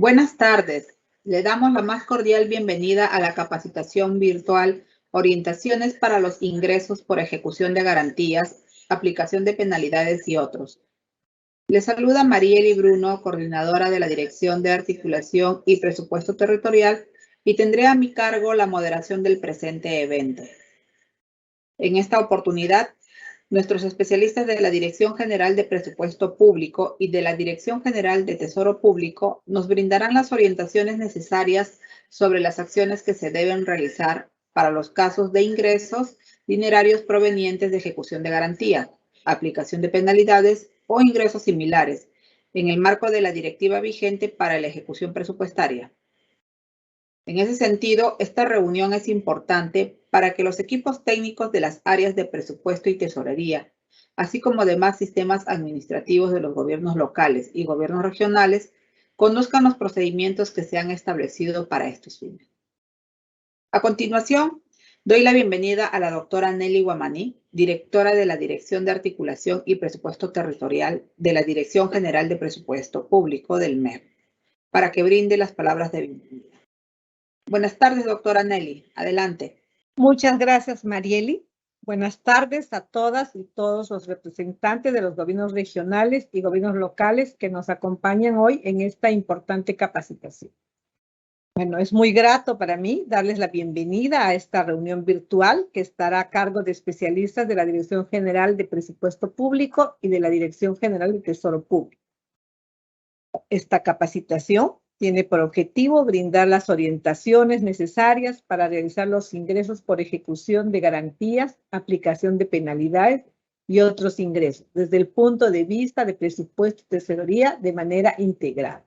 Buenas tardes. Le damos la más cordial bienvenida a la capacitación virtual Orientaciones para los ingresos por ejecución de garantías, aplicación de penalidades y otros. Le saluda Marieli Bruno, coordinadora de la Dirección de Articulación y Presupuesto Territorial, y tendré a mi cargo la moderación del presente evento. En esta oportunidad, nuestros especialistas de la Dirección General de Presupuesto Público y de la Dirección General de Tesoro Público nos brindarán las orientaciones necesarias sobre las acciones que se deben realizar para los casos de ingresos dinerarios provenientes de ejecución de garantía, aplicación de penalidades o ingresos similares, en el marco de la directiva vigente para la ejecución presupuestaria. En ese sentido, esta reunión es importante para que los equipos técnicos de las áreas de presupuesto y tesorería, así como demás sistemas administrativos de los gobiernos locales y gobiernos regionales, conozcan los procedimientos que se han establecido para estos fines. A continuación, doy la bienvenida a la doctora Nelly Guamaní, directora de la Dirección de Articulación y Presupuesto Territorial de la Dirección General de Presupuesto Público del MEP, para que brinde las palabras de bienvenida. Buenas tardes, doctora Nelly. Adelante. Muchas gracias, Marieli. Buenas tardes a todas y todos los representantes de los gobiernos regionales y gobiernos locales que nos acompañan hoy en esta importante capacitación. Bueno, es muy grato para mí darles la bienvenida a esta reunión virtual que estará a cargo de especialistas de la Dirección General de Presupuesto Público y de la Dirección General de Tesoro Público. Esta capacitación tiene por objetivo brindar las orientaciones necesarias para realizar los ingresos por ejecución de garantías, aplicación de penalidades y otros ingresos, desde el punto de vista de presupuesto y tesorería de manera integral.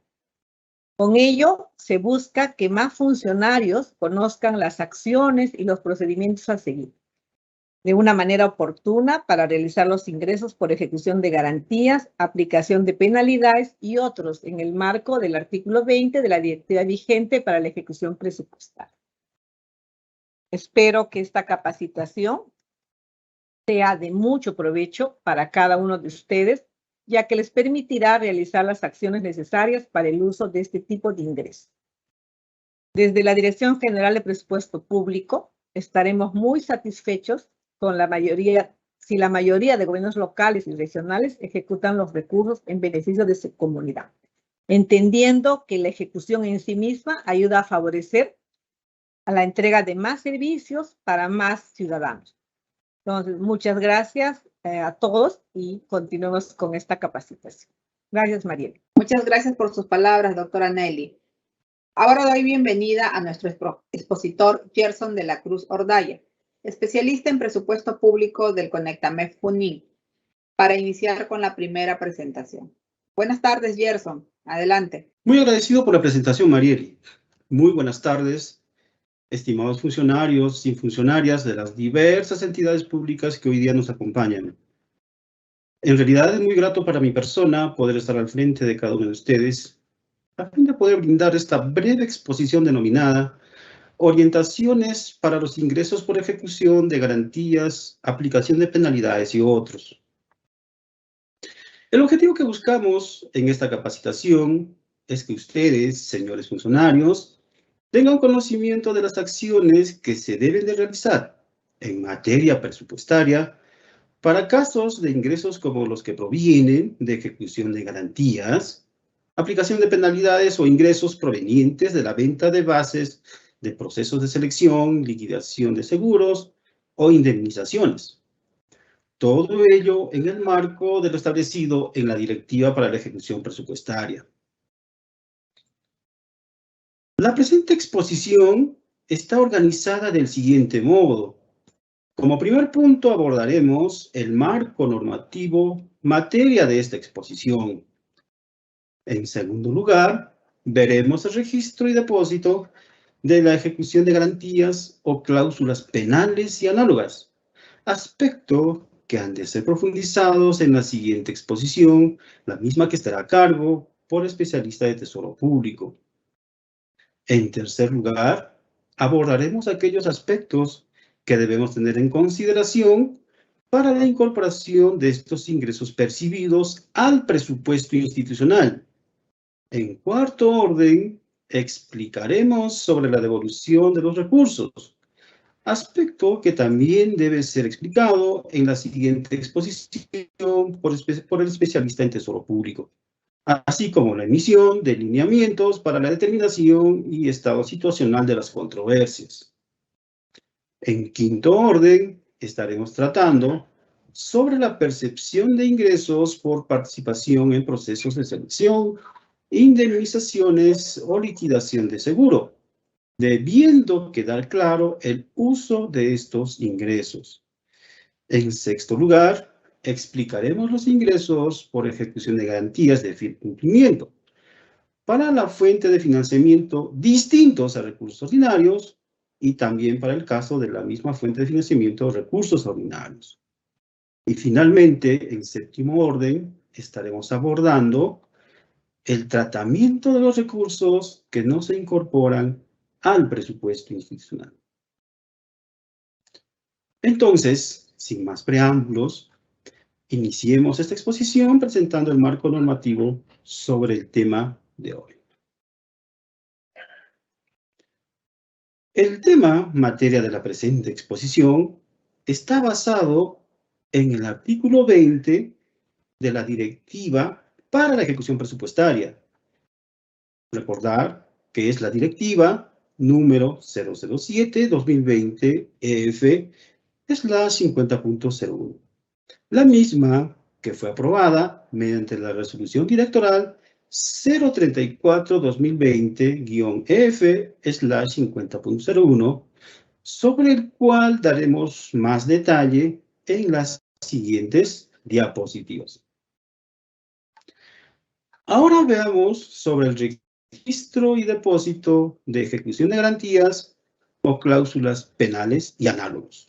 Con ello, se busca que más funcionarios conozcan las acciones y los procedimientos a seguir de una manera oportuna para realizar los ingresos por ejecución de garantías, aplicación de penalidades y otros en el marco del artículo 20 de la directiva vigente para la ejecución presupuestaria. Espero que esta capacitación sea de mucho provecho para cada uno de ustedes, ya que les permitirá realizar las acciones necesarias para el uso de este tipo de ingresos. Desde la Dirección General de Presupuesto Público estaremos muy satisfechos con la mayoría de gobiernos locales y regionales ejecutan los recursos en beneficio de su comunidad, entendiendo que la ejecución en sí misma ayuda a favorecer a la entrega de más servicios para más ciudadanos. Entonces, muchas gracias a todos y continuemos con esta capacitación. Gracias, Mariela. Muchas gracias por sus palabras, doctora Nelly. Ahora doy bienvenida a nuestro expositor Gerson de la Cruz Ordaya, especialista en presupuesto público del Conectamef Junín, para iniciar con la primera presentación. Buenas tardes, Gerson. Adelante. Muy agradecido por la presentación, Marieli. Muy buenas tardes, estimados funcionarios y funcionarias de las diversas entidades públicas que hoy día nos acompañan. En realidad es muy grato para mi persona poder estar al frente de cada uno de ustedes a fin de poder brindar esta breve exposición denominada Orientaciones para los ingresos por ejecución de garantías, aplicación de penalidades y otros. El objetivo que buscamos en esta capacitación es que ustedes, señores funcionarios, tengan conocimiento de las acciones que se deben de realizar en materia presupuestaria para casos de ingresos como los que provienen de ejecución de garantías, aplicación de penalidades o ingresos provenientes de la venta de bases de procesos de selección, liquidación de seguros o indemnizaciones. Todo ello en el marco de lo establecido en la Directiva para la Ejecución Presupuestaria. La presente exposición está organizada del siguiente modo. Como primer punto abordaremos el marco normativo materia de esta exposición. En segundo lugar, veremos el registro y depósito de la ejecución de garantías o cláusulas penales y análogas, aspecto que han de ser profundizados en la siguiente exposición, la misma que estará a cargo por especialista de Tesoro Público. En tercer lugar, abordaremos aquellos aspectos que debemos tener en consideración para la incorporación de estos ingresos percibidos al presupuesto institucional, En cuarto orden, explicaremos sobre la devolución de los recursos, aspecto que también debe ser explicado en la siguiente exposición por el especialista en Tesoro Público, así como la emisión de lineamientos para la determinación y estado situacional de las controversias. En quinto orden, estaremos tratando sobre la percepción de ingresos por participación en procesos de selección, indemnizaciones o liquidación de seguro, debiendo quedar claro el uso de estos ingresos. En sexto lugar, explicaremos los ingresos por ejecución de garantías de firme cumplimiento para la fuente de financiamiento distintos a recursos ordinarios y también para el caso de la misma fuente de financiamiento recursos ordinarios. Y finalmente, en séptimo orden, estaremos abordando el tratamiento de los recursos que no se incorporan al presupuesto institucional. Entonces, sin más preámbulos, iniciemos esta exposición presentando el marco normativo sobre el tema de hoy. El tema materia de la presente exposición está basado en el artículo 20 de la Directiva para la Ejecución Presupuestaria. Recordar que es la Directiva número 007-2020-EF/50.01. La misma que fue aprobada mediante la Resolución Directoral 034-2020-EF/50.01, sobre el cual daremos más detalle en las siguientes diapositivas. Ahora veamos sobre el registro y depósito de ejecución de garantías o cláusulas penales y análogos.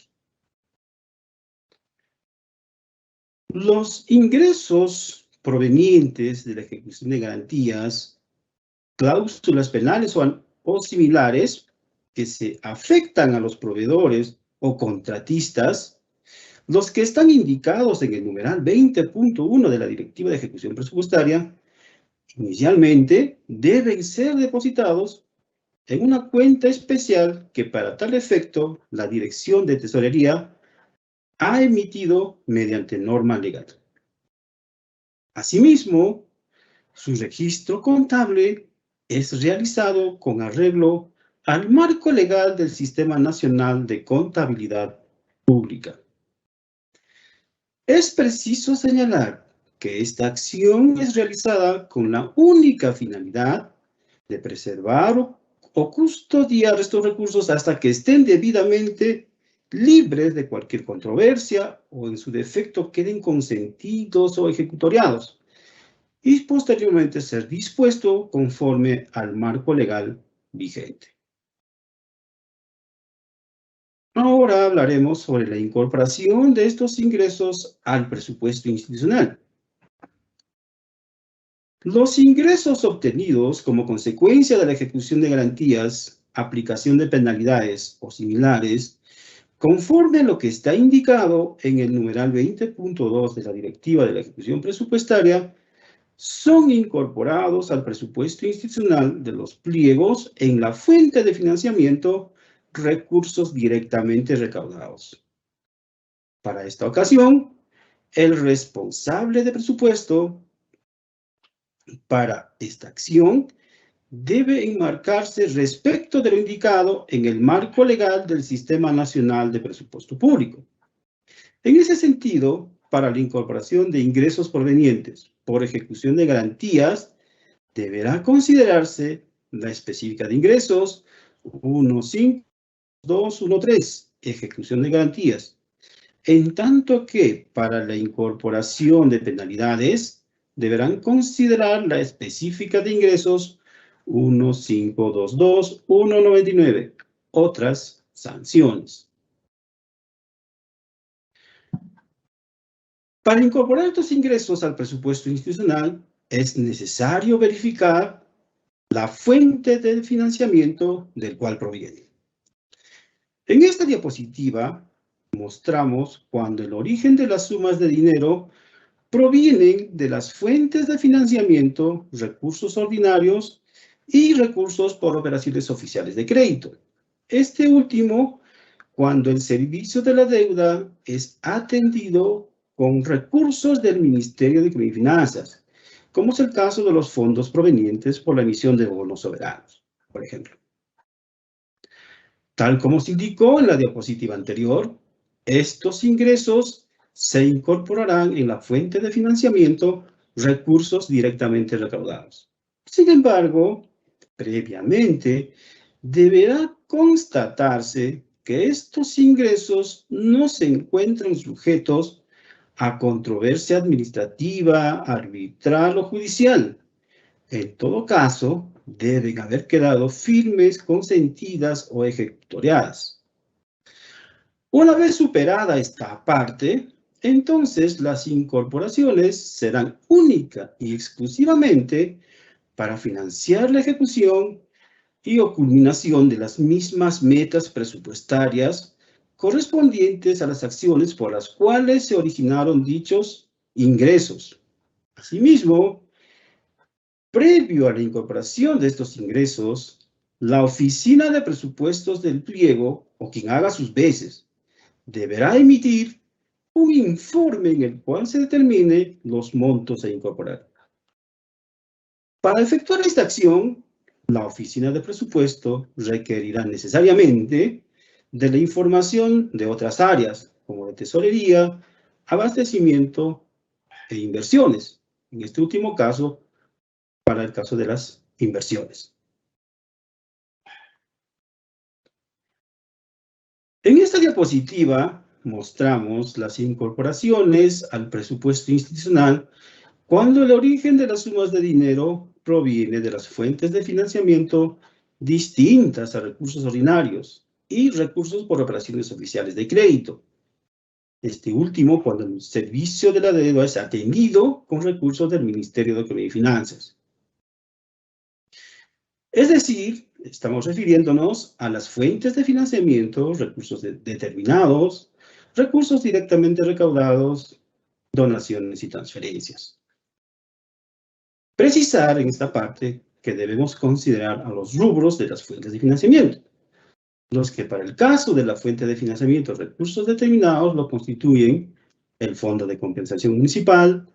Los ingresos provenientes de la ejecución de garantías, cláusulas penales o similares que se afectan a los proveedores o contratistas, los que están indicados en el numeral 20.1 de la Directiva de Ejecución Presupuestaria, inicialmente deben ser depositados en una cuenta especial que para tal efecto la Dirección de Tesorería ha emitido mediante norma legal. Asimismo, su registro contable es realizado con arreglo al marco legal del Sistema Nacional de Contabilidad Pública. Es preciso señalar que esta acción es realizada con la única finalidad de preservar o custodiar estos recursos hasta que estén debidamente libres de cualquier controversia o en su defecto queden consentidos o ejecutoriados y posteriormente ser dispuesto conforme al marco legal vigente. Ahora hablaremos sobre la incorporación de estos ingresos al presupuesto institucional. Los ingresos obtenidos como consecuencia de la ejecución de garantías, aplicación de penalidades o similares, conforme a lo que está indicado en el numeral 20.2 de la Directiva de la Ejecución Presupuestaria, son incorporados al presupuesto institucional de los pliegos en la fuente de financiamiento recursos directamente recaudados. Para esta ocasión, el responsable de presupuesto para esta acción debe enmarcarse respecto de lo indicado en el marco legal del Sistema Nacional de Presupuesto Público. En ese sentido, para la incorporación de ingresos provenientes por ejecución de garantías, deberá considerarse la específica de ingresos 1.5.2.1.3, ejecución de garantías, en tanto que para la incorporación de penalidades, deberán considerar la específica de ingresos 1.5.2.2.1.99, otras sanciones. Para incorporar estos ingresos al presupuesto institucional, es necesario verificar la fuente del financiamiento del cual proviene. En esta diapositiva mostramos cuando el origen de las sumas de dinero provienen de las fuentes de financiamiento, recursos ordinarios y recursos por operaciones oficiales de crédito. Este último, cuando el servicio de la deuda es atendido con recursos del Ministerio de Economía y Finanzas, como es el caso de los fondos provenientes por la emisión de bonos soberanos, por ejemplo. Tal como se indicó en la diapositiva anterior, estos ingresos se incorporarán en la fuente de financiamiento recursos directamente recaudados. Sin embargo, previamente, deberá constatarse que estos ingresos no se encuentran sujetos a controversia administrativa, arbitral o judicial. En todo caso, deben haber quedado firmes, consentidas o ejecutoriadas. Una vez superada esta parte, entonces las incorporaciones serán única y exclusivamente para financiar la ejecución y o culminación de las mismas metas presupuestarias correspondientes a las acciones por las cuales se originaron dichos ingresos. Asimismo, previo a la incorporación de estos ingresos, la oficina de presupuestos del pliego, o quien haga sus veces, deberá emitir un informe en el cual se determine los montos a incorporar. Para efectuar esta acción, la oficina de presupuesto requerirá necesariamente de la información de otras áreas, como de tesorería, abastecimiento e inversiones. En este último caso, para el caso de las inversiones. En esta diapositiva mostramos las incorporaciones al presupuesto institucional cuando el origen de las sumas de dinero proviene de las fuentes de financiamiento distintas a recursos ordinarios y recursos por operaciones oficiales de crédito. Este último cuando el servicio de la deuda es atendido con recursos del Ministerio de Economía y Finanzas. Es decir, estamos refiriéndonos a las fuentes de financiamiento, recursos determinados, recursos directamente recaudados, donaciones y transferencias. Precisar en esta parte que debemos considerar a los rubros de las fuentes de financiamiento, los que para el caso de la fuente de financiamiento recursos determinados lo constituyen el Fondo de Compensación Municipal,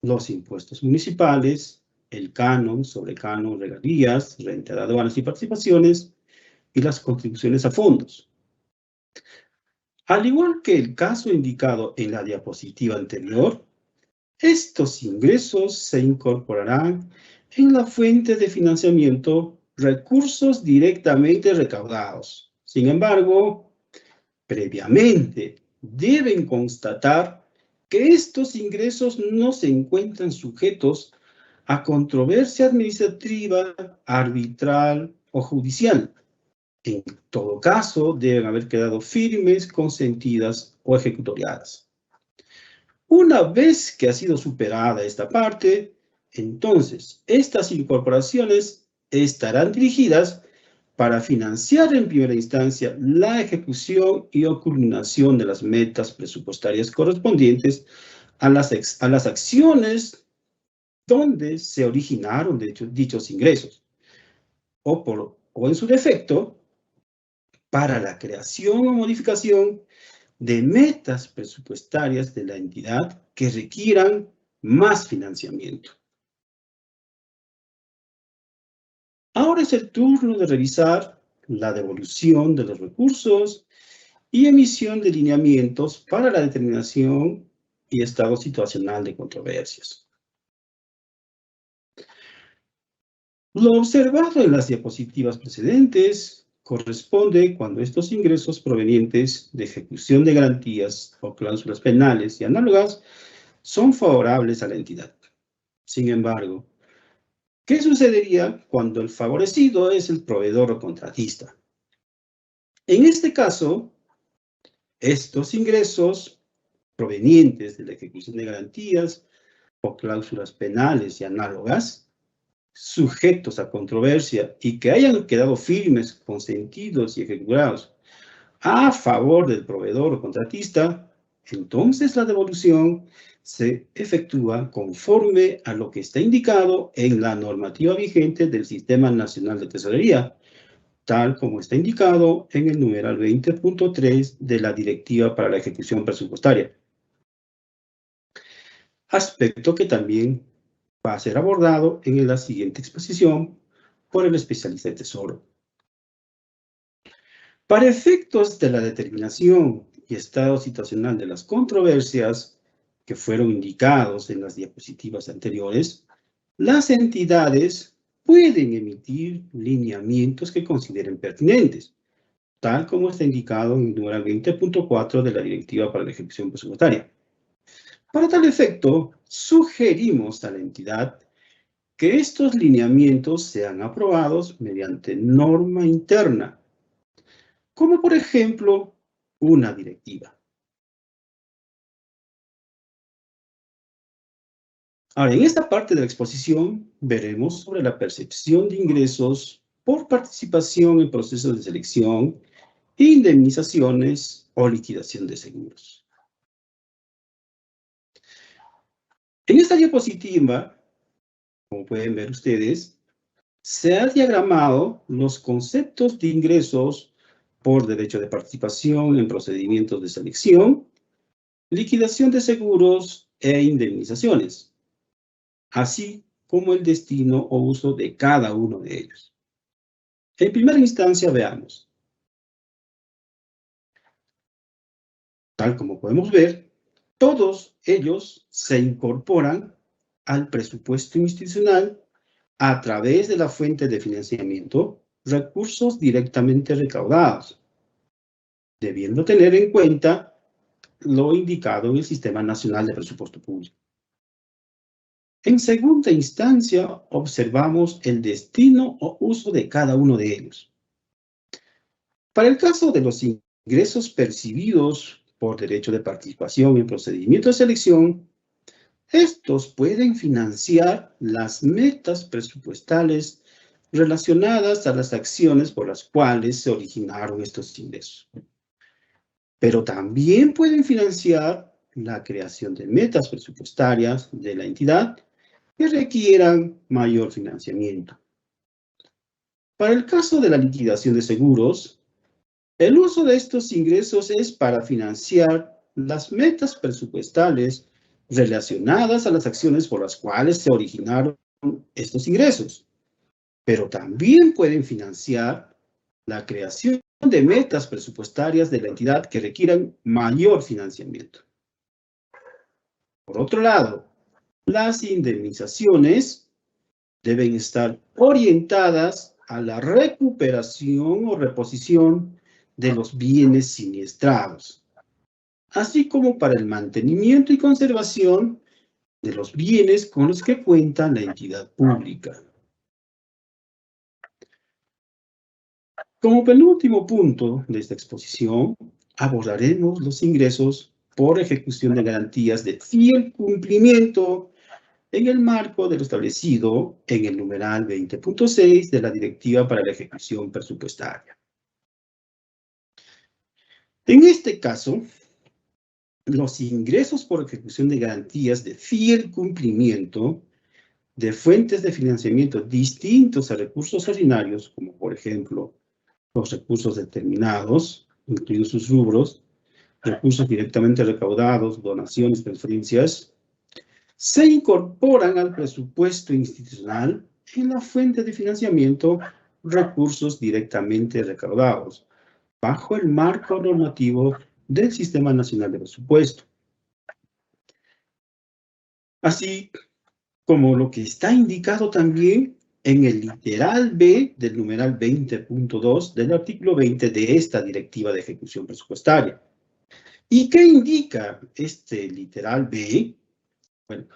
los impuestos municipales, el canon, sobrecanon, regalías, renta de aduanas y participaciones, y las contribuciones a fondos. Al igual que el caso indicado en la diapositiva anterior, estos ingresos se incorporarán en la fuente de financiamiento recursos directamente recaudados. Sin embargo, previamente deben constatar que estos ingresos no se encuentran sujetos a controversia administrativa, arbitral o judicial. En todo caso, deben haber quedado firmes, consentidas o ejecutoriadas. Una vez que ha sido superada esta parte, entonces estas incorporaciones estarán dirigidas para financiar en primera instancia la ejecución y o culminación de las metas presupuestarias correspondientes a las acciones donde se originaron dichos ingresos, o en su defecto, para la creación o modificación de metas presupuestarias de la entidad que requieran más financiamiento. Ahora es el turno de revisar la devolución de los recursos y emisión de lineamientos para la determinación y estado situacional de controversias. Lo observado en las diapositivas precedentes corresponde cuando estos ingresos provenientes de ejecución de garantías o cláusulas penales y análogas son favorables a la entidad. Sin embargo, ¿qué sucedería cuando el favorecido es el proveedor o contratista? En este caso, estos ingresos provenientes de la ejecución de garantías o cláusulas penales y análogas sujetos a controversia y que hayan quedado firmes, consentidos y ejecutados a favor del proveedor o contratista, entonces la devolución se efectúa conforme a lo que está indicado en la normativa vigente del Sistema Nacional de Tesorería, tal como está indicado en el numeral 20.3 de la Directiva para la Ejecución Presupuestaria. Aspecto que también va a ser abordado en la siguiente exposición por el especialista de Tesoro. Para efectos de la determinación y estado situacional de las controversias que fueron indicados en las diapositivas anteriores, las entidades pueden emitir lineamientos que consideren pertinentes, tal como está indicado en el numeral 20.4 de la Directiva para la Ejecución Presupuestaria. Para tal efecto, sugerimos a la entidad que estos lineamientos sean aprobados mediante norma interna, como por ejemplo una directiva. Ahora, en esta parte de la exposición veremos sobre la percepción de ingresos por participación en procesos de selección, indemnizaciones o liquidación de seguros. En esta diapositiva, como pueden ver ustedes, se ha diagramado los conceptos de ingresos por derecho de participación en procedimientos de selección, liquidación de seguros e indemnizaciones, así como el destino o uso de cada uno de ellos. En primera instancia, veamos. Tal como podemos ver, todos ellos se incorporan al presupuesto institucional a través de la fuente de financiamiento, recursos directamente recaudados, debiendo tener en cuenta lo indicado en el Sistema Nacional de Presupuesto Público. En segunda instancia, observamos el destino o uso de cada uno de ellos. Para el caso de los ingresos percibidos por derecho de participación en procedimiento de selección, estos pueden financiar las metas presupuestales relacionadas a las acciones por las cuales se originaron estos ingresos. Pero también pueden financiar la creación de metas presupuestarias de la entidad que requieran mayor financiamiento. Para el caso de la liquidación de seguros, el uso de estos ingresos es para financiar las metas presupuestales relacionadas a las acciones por las cuales se originaron estos ingresos, pero también pueden financiar la creación de metas presupuestarias de la entidad que requieran mayor financiamiento. Por otro lado, las indemnizaciones deben estar orientadas a la recuperación o reposición de los bienes siniestrados, así como para el mantenimiento y conservación de los bienes con los que cuenta la entidad pública. Como penúltimo punto de esta exposición, abordaremos los ingresos por ejecución de garantías de fiel cumplimiento en el marco de lo establecido en el numeral 20.6 de la Directiva para la Ejecución Presupuestaria. En este caso, los ingresos por ejecución de garantías de fiel cumplimiento de fuentes de financiamiento distintos a recursos ordinarios, como por ejemplo los recursos determinados, incluidos sus rubros, recursos directamente recaudados, donaciones, transferencias, se incorporan al presupuesto institucional en la fuente de financiamiento recursos directamente recaudados, bajo el marco normativo del Sistema Nacional de Presupuesto. Así como lo que está indicado también en el literal B del numeral 20.2 del artículo 20 de esta Directiva de Ejecución Presupuestaria. ¿Y qué indica este literal B? Bueno,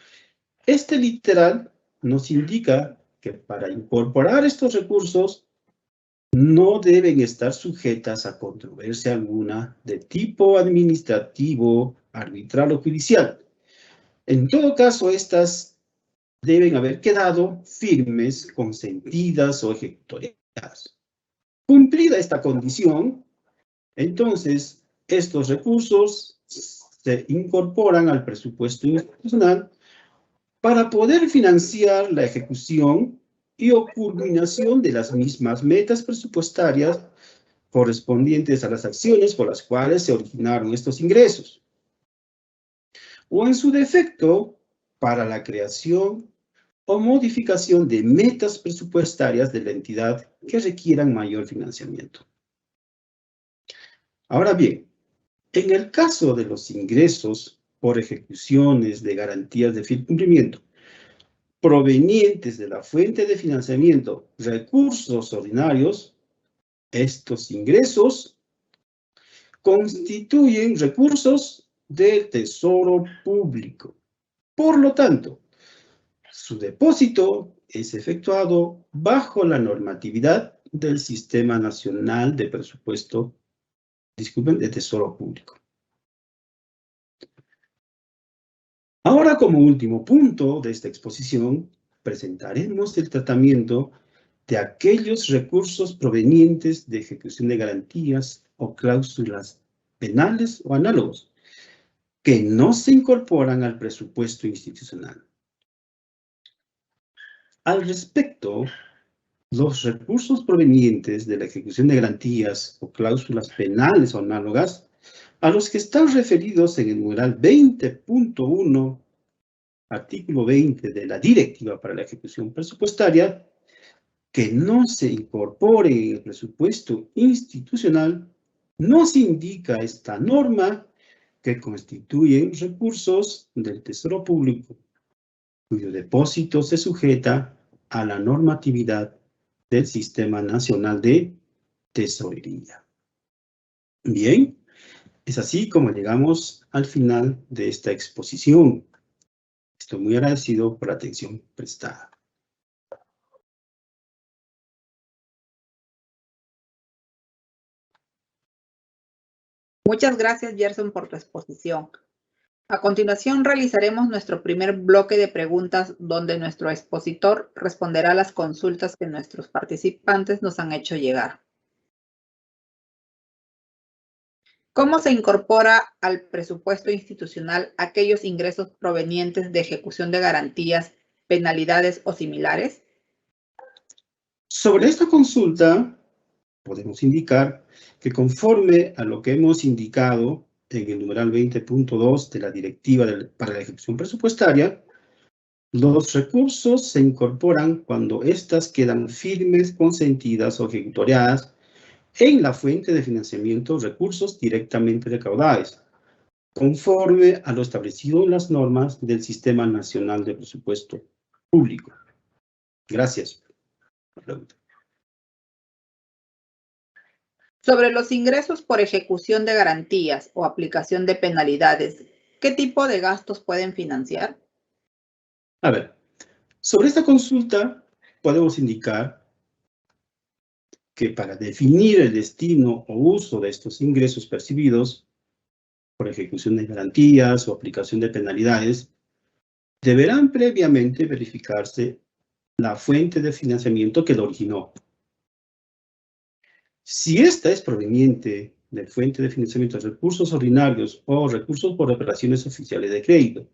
este literal nos indica que para incorporar estos recursos no deben estar sujetas a controversia alguna de tipo administrativo, arbitral o judicial. En todo caso, estas deben haber quedado firmes, consentidas o ejecutoriadas. Cumplida esta condición, entonces estos recursos se incorporan al presupuesto institucional para poder financiar la ejecución y o culminación de las mismas metas presupuestarias correspondientes a las acciones por las cuales se originaron estos ingresos, o en su defecto, para la creación o modificación de metas presupuestarias de la entidad que requieran mayor financiamiento. Ahora bien, en el caso de los ingresos por ejecuciones de garantías de fiel cumplimiento provenientes de la fuente de financiamiento recursos ordinarios, estos ingresos constituyen recursos del Tesoro Público. Por lo tanto, su depósito es efectuado bajo la normatividad del Sistema Nacional de Presupuesto, de Tesoro Público. Ahora, como último punto de esta exposición, presentaremos el tratamiento de aquellos recursos provenientes de ejecución de garantías o cláusulas penales o análogos que no se incorporan al presupuesto institucional. Al respecto, los recursos provenientes de la ejecución de garantías o cláusulas penales o análogas a los que están referidos en el numeral 20.1, artículo 20 de la Directiva para la Ejecución Presupuestaria, que no se incorpore en el presupuesto institucional, nos indica esta norma que constituyen recursos del Tesoro Público, cuyo depósito se sujeta a la normatividad del Sistema Nacional de Tesorería. Bien, es así como llegamos al final de esta exposición. Estoy muy agradecido por la atención prestada. Muchas gracias, Gerson, por tu exposición. A continuación, realizaremos nuestro primer bloque de preguntas donde nuestro expositor responderá a las consultas que nuestros participantes nos han hecho llegar. ¿Cómo se incorpora al presupuesto institucional aquellos ingresos provenientes de ejecución de garantías, penalidades o similares? Sobre esta consulta, podemos indicar que conforme a lo que hemos indicado en el numeral 20.2 de la Directiva para la Ejecución Presupuestaria, los recursos se incorporan cuando éstas quedan firmes, consentidas o ejecutoriadas en la fuente de financiamiento recursos directamente recaudados, conforme a lo establecido en las normas del Sistema Nacional de Presupuesto Público. Gracias. Sobre los ingresos por ejecución de garantías o aplicación de penalidades, ¿qué tipo de gastos pueden financiar? A ver, sobre esta consulta podemos indicar que para definir el destino o uso de estos ingresos percibidos por ejecución de garantías o aplicación de penalidades, deberán previamente verificarse la fuente de financiamiento que lo originó. Si esta es proveniente de fuente de financiamiento de recursos ordinarios o recursos por operaciones oficiales de crédito,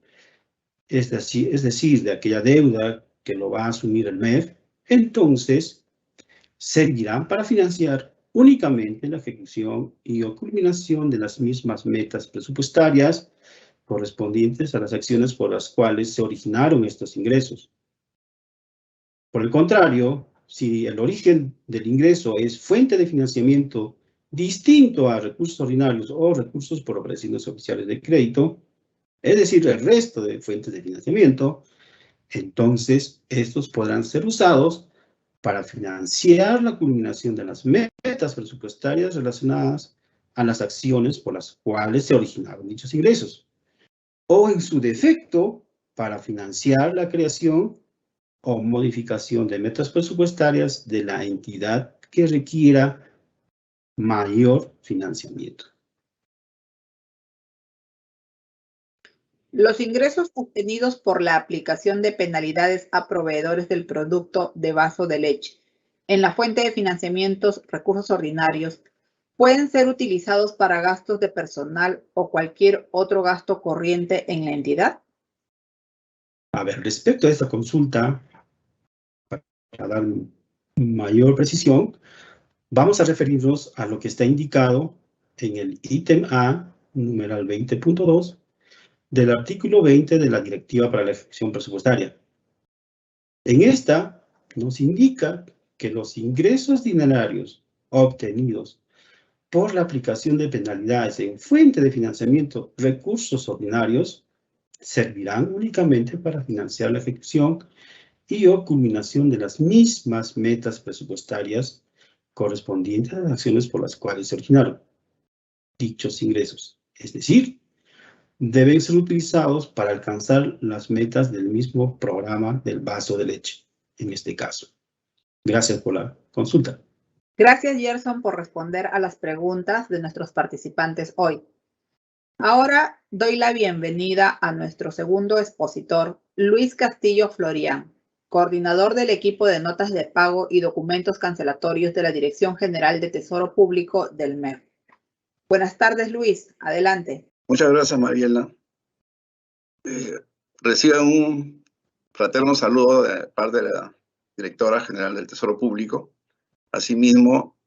es decir, de aquella deuda que lo va a asumir el MEF, entonces servirán para financiar únicamente la ejecución y o culminación de las mismas metas presupuestarias correspondientes a las acciones por las cuales se originaron estos ingresos. Por el contrario, si el origen del ingreso es fuente de financiamiento distinto a recursos ordinarios o recursos por operaciones oficiales de crédito, es decir, el resto de fuentes de financiamiento, entonces estos podrán ser usados para financiar la culminación de las metas presupuestarias relacionadas a las acciones por las cuales se originaron dichos ingresos, o en su defecto, para financiar la creación o modificación de metas presupuestarias de la entidad que requiera mayor financiamiento. Los ingresos obtenidos por la aplicación de penalidades a proveedores del producto de vaso de leche en la fuente de financiamientos recursos ordinarios ¿Pueden ser utilizados para gastos de personal o cualquier otro gasto corriente en la entidad? A ver, respecto a esta consulta, para dar mayor precisión, vamos a referirnos a lo que está indicado en el ítem A, numeral 20.2, del artículo 20 de la Directiva para la Ejecución Presupuestaria. En esta nos indica que los ingresos dinerarios obtenidos por la aplicación de penalidades en fuente de financiamiento recursos ordinarios servirán únicamente para financiar la ejecución y o culminación de las mismas metas presupuestarias correspondientes a las acciones por las cuales se originaron dichos ingresos. Es decir, deben ser utilizados para alcanzar las metas del mismo programa del vaso de leche, en este caso. Gracias por la consulta. Gracias, Gerson, por responder a las preguntas de nuestros participantes hoy. Ahora doy la bienvenida a nuestro segundo expositor, Luis Castillo Florián, coordinador del equipo de notas de pago y documentos cancelatorios de la Dirección General de Tesoro Público del MEF. Buenas tardes, Luis. Adelante. Muchas gracias, Mariela. Reciban un fraterno saludo de parte de la Directora General del Tesoro Público. Asimismo,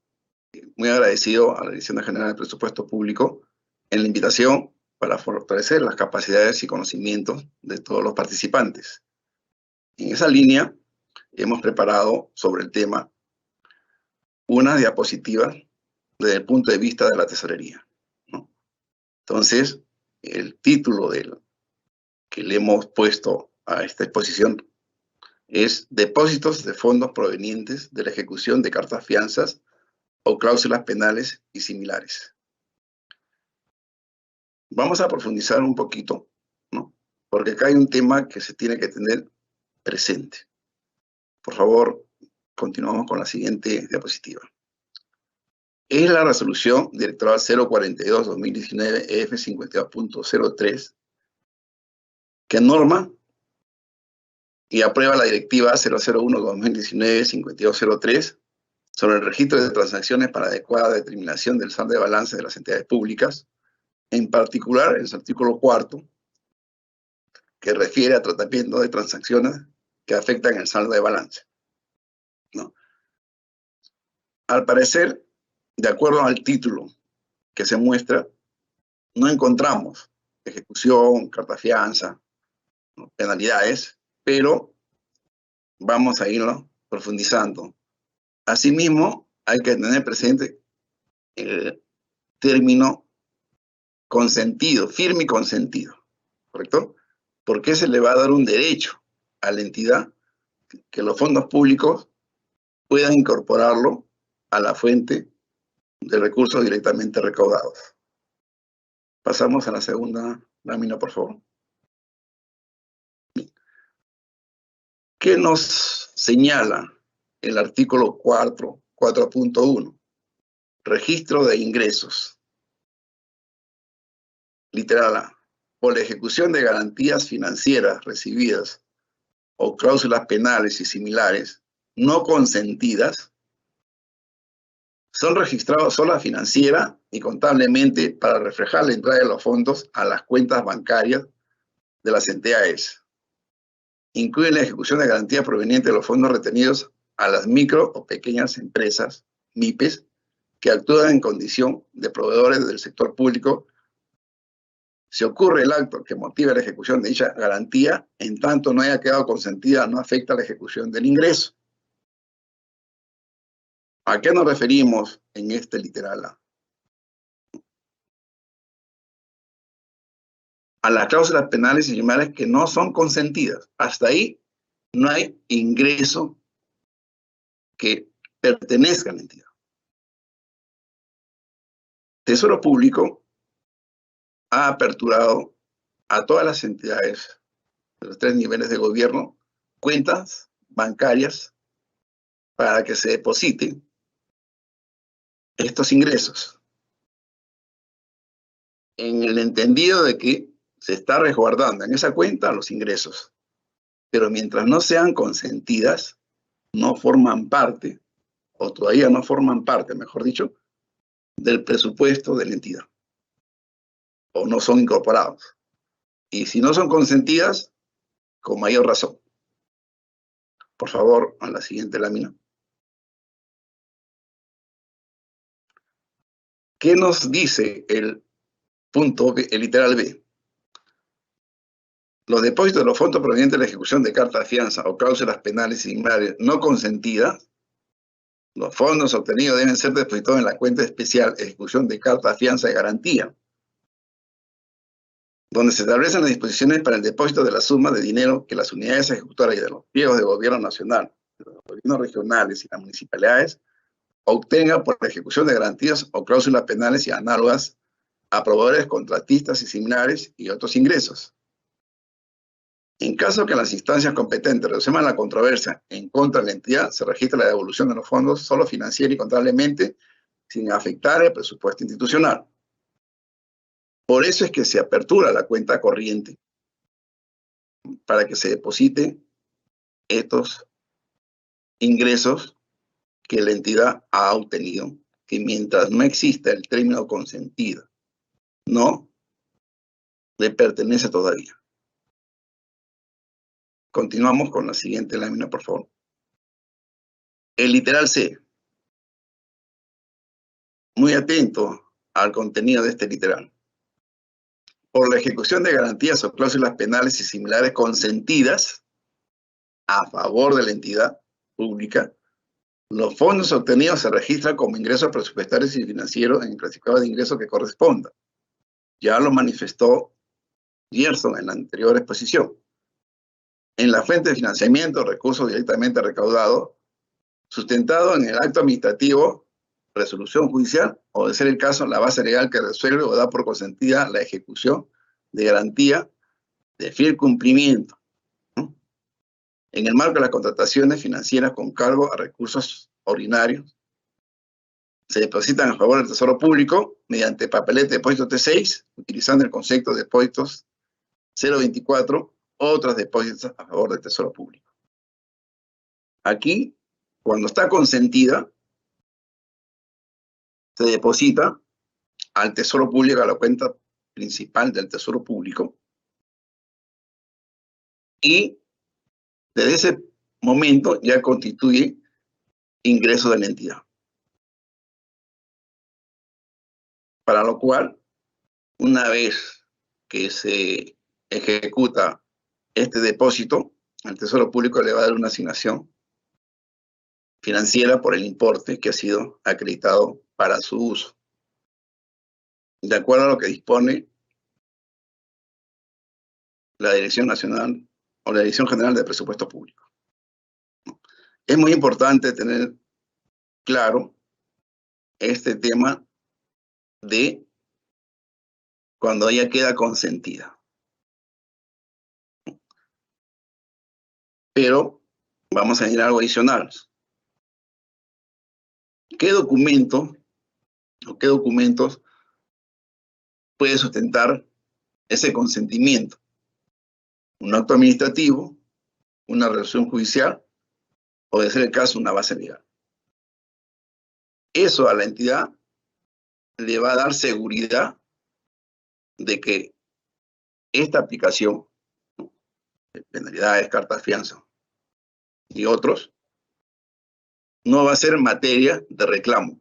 muy agradecido a la Dirección General del Presupuesto Público en la invitación para fortalecer las capacidades y conocimientos de todos los participantes. En esa línea, hemos preparado sobre el tema una diapositiva desde el punto de vista de la tesorería, ¿no? Entonces, el título que le hemos puesto a esta exposición es Depósitos de fondos provenientes de la ejecución de cartas fianzas o cláusulas penales y similares. Vamos a profundizar un poquito, ¿no? Porque acá hay un tema que se tiene que tener presente. Por favor, continuamos con la siguiente diapositiva. Es la resolución directoral 042-2019 EF52.03 que norma y aprueba la directiva 001-2019-5203 sobre el registro de transacciones para adecuada determinación del saldo de balance de las entidades públicas, en particular el artículo 4, que refiere a tratamiento de transacciones que afectan el saldo de balance, ¿no? Al parecer, de acuerdo al título que se muestra, no encontramos ejecución, carta fianza, ¿no?, penalidades, pero vamos a irlo profundizando. Asimismo, hay que tener presente el término consentido, firme y consentido, ¿correcto? Porque se le va a dar un derecho a la entidad que los fondos públicos puedan incorporarlo a la fuente de recursos directamente recaudados. Pasamos a la segunda lámina, por favor. ¿Qué nos señala el artículo 4.1? Registro de ingresos. Literal A. Por la ejecución de garantías financieras recibidas o cláusulas penales y similares no consentidas, son registrados sola financiera y contablemente para reflejar la entrada de los fondos a las cuentas bancarias de las entidades. Incluye la ejecución de garantías provenientes de los fondos retenidos a las micro o pequeñas empresas, MIPES, que actúan en condición de proveedores del sector público. Si ocurre el acto que motive la ejecución de dicha garantía, en tanto no haya quedado consentida, no afecta la ejecución del ingreso. ¿A qué nos referimos en este literal A? A las cláusulas penales y similares que no son consentidas. Hasta ahí no hay ingreso que pertenezca a la entidad. Tesoro Público ha aperturado a todas las entidades de los 3 niveles de gobierno cuentas bancarias para que se depositen estos ingresos, en el entendido de que se está resguardando en esa cuenta los ingresos, pero mientras no sean consentidas, no forman parte, o todavía no forman parte, mejor dicho, del presupuesto de la entidad o no son incorporados. Y si no son consentidas, con mayor razón. Por favor, a la siguiente lámina. ¿Qué nos dice el punto B, el literal B? Los depósitos de los fondos provenientes de la ejecución de carta de fianza o cláusulas penales y similares no consentidas, los fondos obtenidos deben ser depositados en la cuenta especial ejecución de carta de fianza de garantía, donde se establecen las disposiciones para el depósito de la suma de dinero que las unidades ejecutoras y de los pliegos de gobierno nacional, de los gobiernos regionales y las municipalidades obtengan por la ejecución de garantías o cláusulas penales y análogas a proveedores, contratistas y similares y otros ingresos. En caso que las instancias competentes resuelvan la controversia en contra de la entidad, se registra la devolución de los fondos solo financiera y contablemente, sin afectar el presupuesto institucional. Por eso es que se apertura la cuenta corriente para que se deposite estos ingresos que la entidad ha obtenido, que mientras no exista el término consentido, no le pertenece todavía. Continuamos con la siguiente lámina, por favor. El literal C. Muy atento al contenido de este literal. Por la ejecución de garantías o cláusulas penales y similares consentidas a favor de la entidad pública, los fondos obtenidos se registran como ingresos presupuestarios y financieros en el clasificado de ingresos que corresponda. Ya lo manifestó Gerson en la anterior exposición. En la fuente de financiamiento, recursos directamente recaudados, sustentado en el acto administrativo, resolución judicial, o de ser el caso, la base legal que resuelve o da por consentida la ejecución de garantía de fiel cumplimiento, ¿no?, en el marco de las contrataciones financieras con cargo a recursos ordinarios, se depositan a favor del Tesoro Público mediante papelete de depósito T6, utilizando el concepto de depósitos 024, otros depósitos a favor del Tesoro Público. Aquí, cuando está consentida, se deposita al Tesoro Público, a la cuenta principal del Tesoro Público, y desde ese momento ya constituye ingreso de la entidad. Para lo cual, una vez que se ejecuta este depósito, al Tesoro Público le va a dar una asignación financiera por el importe que ha sido acreditado para su uso, de acuerdo a lo que dispone la Dirección Nacional o la Dirección General de Presupuesto Público. Es muy importante tener claro este tema de cuando ella queda consentida. Pero vamos a añadir algo adicional. ¿Qué documento o qué documentos puede sustentar ese consentimiento? Un acto administrativo, una resolución judicial o, de ser el caso, una base legal. Eso a la entidad le va a dar seguridad de que esta aplicación, ¿no?, de penalidades, cartas fianza y otros, no va a ser materia de reclamo.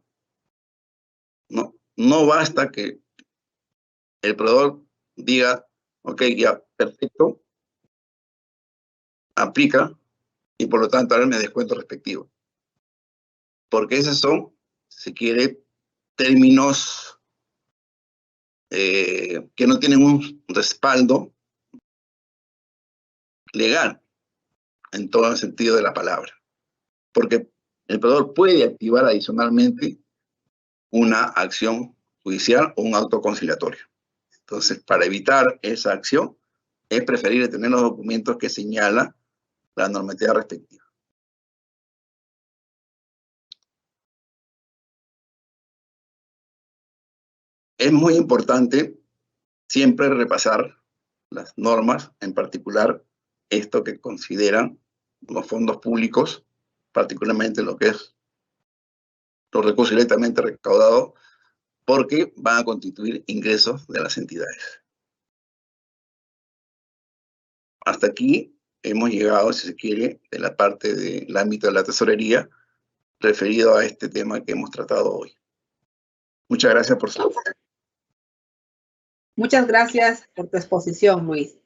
No basta que el proveedor diga, ok, ya, perfecto, aplica y por lo tanto darme descuento respectivo. Porque esos son, si quiere, términos que no tienen un respaldo legal en todo el sentido de la palabra. Porque el proveedor puede activar adicionalmente una acción judicial o un auto conciliatorio. Entonces, para evitar esa acción, es preferible tener los documentos que señala la normatividad respectiva. Es muy importante siempre repasar las normas, en particular esto que consideran los fondos públicos, particularmente lo que es los recursos directamente recaudados porque van a constituir ingresos de las entidades. Hasta aquí hemos llegado, si se quiere, de la parte del ámbito de la tesorería referido a este tema que hemos tratado hoy. Muchas gracias por su atención. Muchas gracias por tu exposición, Luis.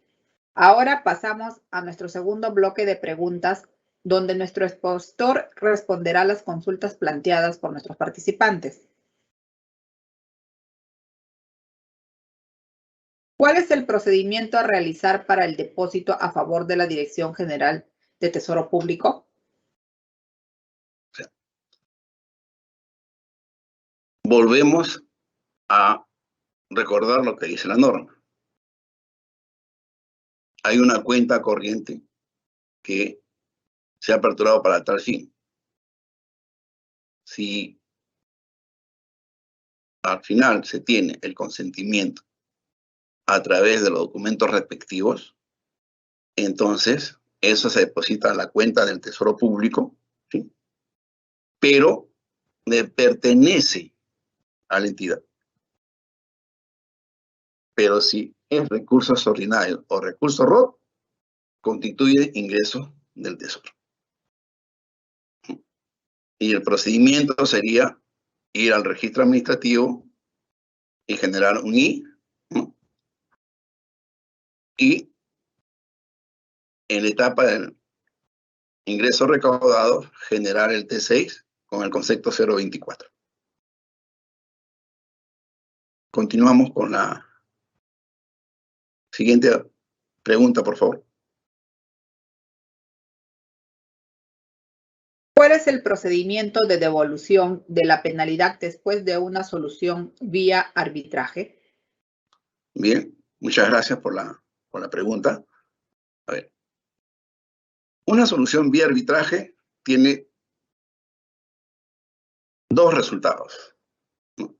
Ahora pasamos a nuestro segundo bloque de preguntas, donde nuestro expositor responderá a las consultas planteadas por nuestros participantes. ¿Cuál es el procedimiento a realizar para el depósito a favor de la Dirección General de Tesoro Público? Volvemos a recordar lo que dice la norma. Hay una cuenta corriente que se ha aperturado para tal fin. Si al final se tiene el consentimiento a través de los documentos respectivos, entonces eso se deposita a la cuenta del Tesoro Público, ¿sí? Pero le pertenece a la entidad. Pero si es recursos ordinarios o recursos ROT, constituye ingresos del Tesoro. Y el procedimiento sería ir al registro administrativo y generar un I, ¿no? Y en la etapa del ingreso recaudado, generar el T6 con el concepto 024. Continuamos con la siguiente pregunta, por favor. ¿Cuál es el procedimiento de devolución de la penalidad después de una solución vía arbitraje? Bien, muchas gracias por la pregunta. A ver, una solución vía arbitraje tiene dos resultados, ¿no?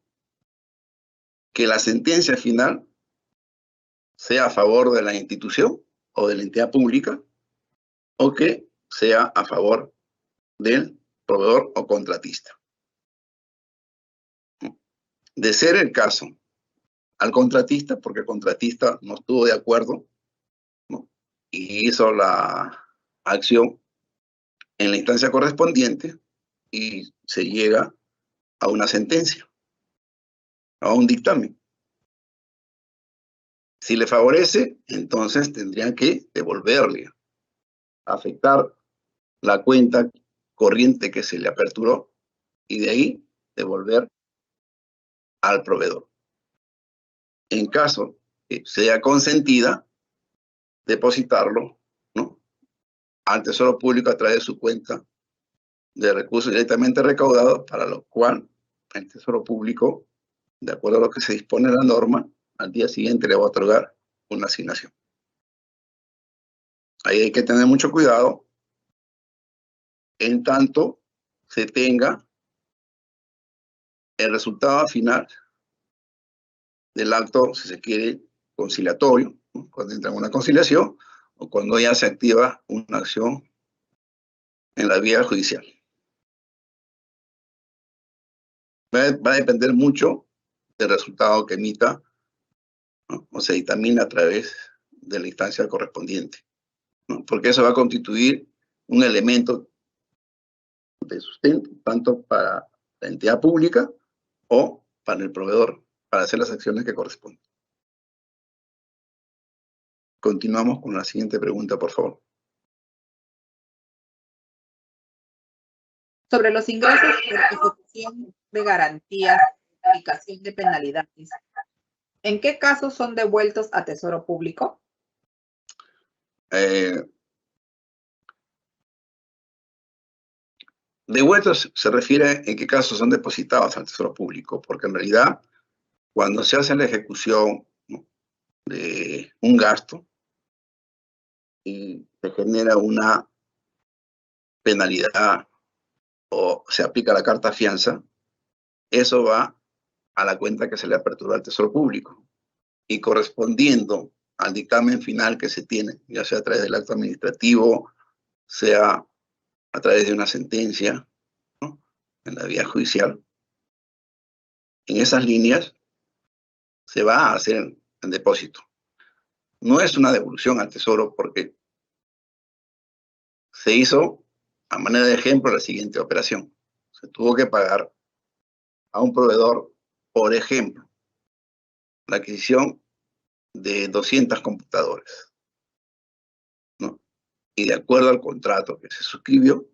Que la sentencia final sea a favor de la institución o de la entidad pública, o que sea a favor del proveedor o contratista. De ser el caso al contratista, porque el contratista no estuvo de acuerdo, ¿no? Y hizo la acción en la instancia correspondiente y se llega a una sentencia, a un dictamen. Si le favorece, entonces tendrían que devolverle, afectar la cuenta corriente que se le aperturó y de ahí devolver al proveedor. En caso que sea consentida, depositarlo, ¿no?, al Tesoro Público a través de su cuenta de recursos directamente recaudados, para lo cual el Tesoro Público, de acuerdo a lo que se dispone en la norma, al día siguiente le va a otorgar una asignación. Ahí hay que tener mucho cuidado en tanto se tenga el resultado final del acto, si se quiere, conciliatorio, ¿no?, cuando entra en una conciliación o cuando ya se activa una acción en la vía judicial. Va a depender mucho del resultado que emita, ¿no?, o se dictamina a través de la instancia correspondiente, ¿no?, porque eso va a constituir un elemento de sustento tanto para la entidad pública o para el proveedor, para hacer las acciones que corresponden. Continuamos con la siguiente pregunta, por favor. Sobre los ingresos por ejecución de garantías, aplicación de penalidades, ¿en qué casos son devueltos a Tesoro Público? Devueltos se refiere en qué casos son depositados al Tesoro Público, porque en realidad cuando se hace la ejecución, ¿no?, de un gasto y se genera una penalidad o se aplica la carta fianza, eso va a la cuenta que se le aperturó al Tesoro Público y correspondiendo al dictamen final que se tiene, ya sea a través del acto administrativo, sea a través de una sentencia, ¿no?, en la vía judicial, en esas líneas se va a hacer el depósito. No es una devolución al Tesoro porque se hizo, a manera de ejemplo, la siguiente operación. Se tuvo que pagar a un proveedor, por ejemplo, la adquisición de 200 computadores, ¿no? Y de acuerdo al contrato que se suscribió,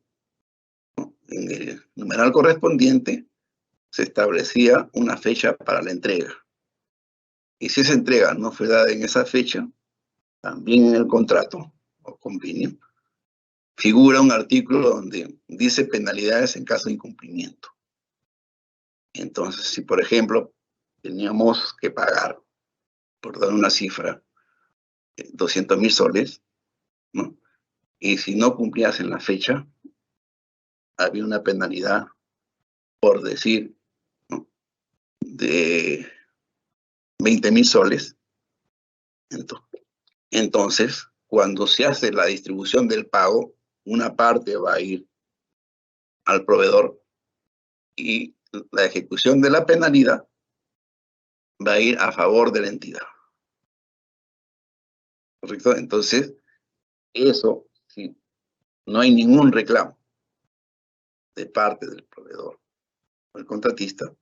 ¿no?, en el numeral correspondiente se establecía una fecha para la entrega. Y si esa entrega no fue dada en esa fecha, también en el contrato o convenio figura un artículo donde dice penalidades en caso de incumplimiento. Entonces, si por ejemplo teníamos que pagar, por dar una cifra, 200.000 soles, ¿no?, y si no cumplías en la fecha, había una penalidad, por decir, ¿no?, de 20.000 soles. Entonces, cuando se hace la distribución del pago, una parte va a ir al proveedor y la ejecución de la penalidad va a ir a favor de la entidad. ¿Correcto? Entonces, eso, si no hay ningún reclamo de parte del proveedor o el contratista,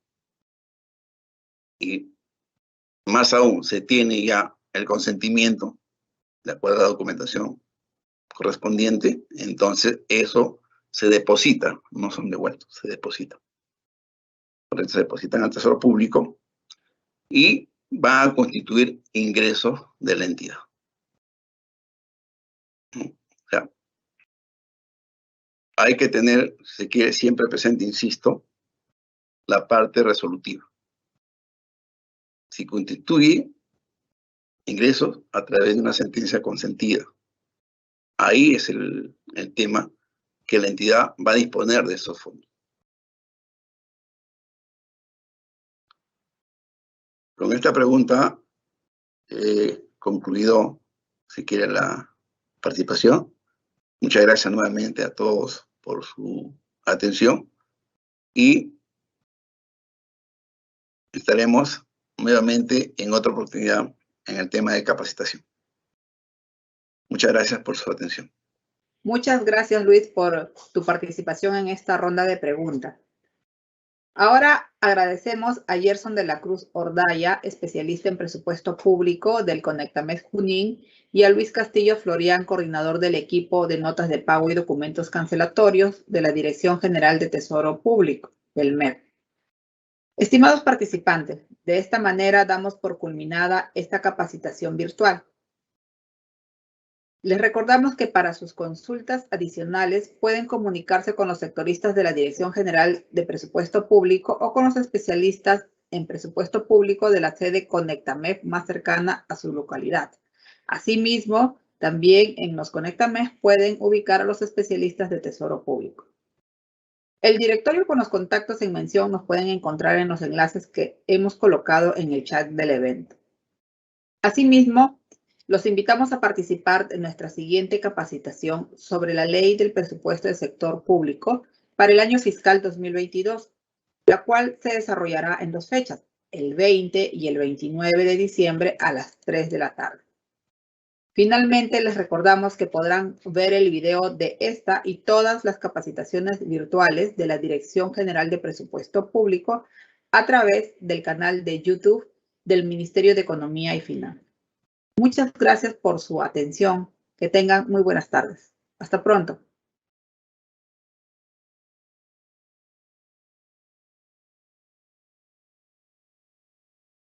y más aún se tiene ya el consentimiento de acuerdo a la documentación correspondiente, entonces eso se deposita, no son devueltos, se depositan. Por eso se depositan al Tesoro Público y va a constituir ingresos de la entidad. O sea, hay que tener, si se quiere, siempre presente, insisto, la parte resolutiva. Si constituye ingresos a través de una sentencia consentida, ahí es el tema que la entidad va a disponer de esos fondos. Con esta pregunta he concluido, si quiere, la participación. Muchas gracias nuevamente a todos por su atención y estaremos nuevamente en otra oportunidad en el tema de capacitación. Muchas gracias por su atención. Muchas gracias, Luis, por tu participación en esta ronda de preguntas. Ahora agradecemos a Gerson de la Cruz Ordaya, especialista en presupuesto público del Conectamed Junín, y a Luis Castillo Florián, coordinador del equipo de notas de pago y documentos cancelatorios de la Dirección General de Tesoro Público, del MEP. Estimados participantes, de esta manera damos por culminada esta capacitación virtual. Les recordamos que para sus consultas adicionales pueden comunicarse con los sectoristas de la Dirección General de Presupuesto Público o con los especialistas en presupuesto público de la sede Conectamed más cercana a su localidad. Asimismo, también en los Conectamed pueden ubicar a los especialistas de Tesoro Público. El directorio con los contactos en mención nos pueden encontrar en los enlaces que hemos colocado en el chat del evento. Asimismo, los invitamos a participar en nuestra siguiente capacitación sobre la Ley del Presupuesto del Sector Público para el año fiscal 2022, la cual se desarrollará en 2 fechas, el 20 y el 29 de diciembre a las 3 de la tarde. Finalmente, les recordamos que podrán ver el video de esta y todas las capacitaciones virtuales de la Dirección General de Presupuesto Público a través del canal de YouTube del Ministerio de Economía y Finanzas. Muchas gracias por su atención. Que tengan muy buenas tardes. Hasta pronto.